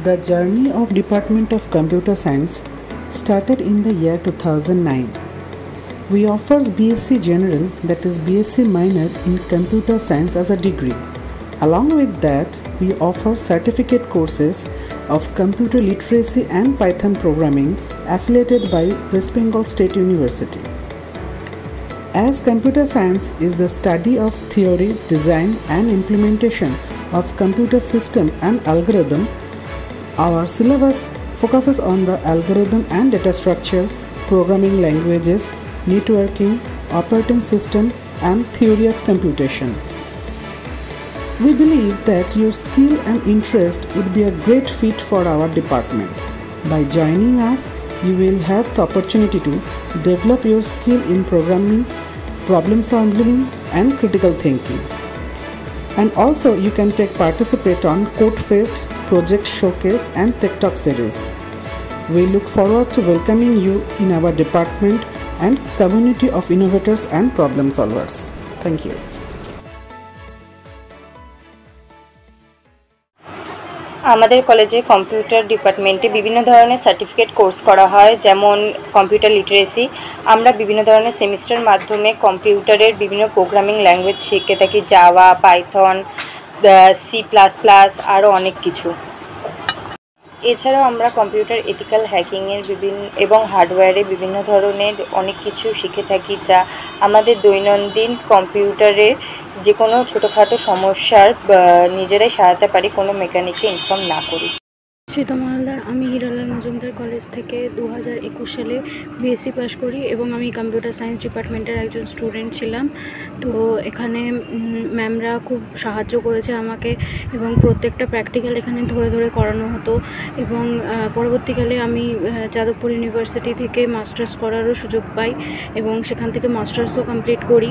The journey of Department of Computer Science started in the year 2009. We offers BSc General, that is BSc minor in Computer Science as a degree. Along with that, we offer certificate courses of Computer Literacy and Python Programming affiliated by West Bengal State University. As computer science is the study of theory, design and implementation of computer system and algorithm, our syllabus focuses on the algorithm and data structure, programming languages, networking, operating system, and theory of computation. We believe that your skill and interest would be a great fit for our department. By joining us, you will have the opportunity to develop your skill in programming, problem solving, and critical thinking. And also, you can participate on Codefest, Project Showcase, and Tech Talk series. We look forward to welcoming you in our department and community of innovators and problem solvers. Thank you. আমাদের কলেজে computer ডিপার্টমেন্টে বিভিন্ন ধরনের certificate course করা হয়, যেমন computer literacy. আমরা বিভিন্ন ধরনের সেমিস্টার মাধ্যমে কম্পিউটারের বিভিন্ন প্রোগ্রামিং ল্যাঙ্গুয়েজ শিখে থাকি, জাভা, পাইথন, C++, আরও অনেক কিছু। এছাড়াও আমরা কম্পিউটার এথিক্যাল হ্যাকিংয়ের এবং হার্ডওয়্যারে বিভিন্ন ধরনের অনেক কিছু শিখে থাকি, যা আমাদের দৈনন্দিন কম্পিউটারের যে কোনো ছোটোখাটো সমস্যার নিজেরাই সারাতে পারি, কোনো মেকানিককে ইনফর্ম না করি। শ্রীতমা হালদার। আমি হিরালাল মজুমদার কলেজ থেকে 2021 সালে বিএসসি পাস করি এবং আমি কম্পিউটার সায়েন্স ডিপার্টমেন্টের একজন স্টুডেন্ট ছিলাম। তো এখানে ম্যামরা খুব সাহায্য করেছে আমাকে এবং প্রত্যেকটা প্র্যাকটিক্যাল এখানে ধরে ধরে করানো হতো এবং পরবর্তীকালে আমি যাদবপুর ইউনিভার্সিটি থেকে মাস্টার্স করারও সুযোগ পাই এবং সেখান থেকে মাস্টার্সও কমপ্লিট করি।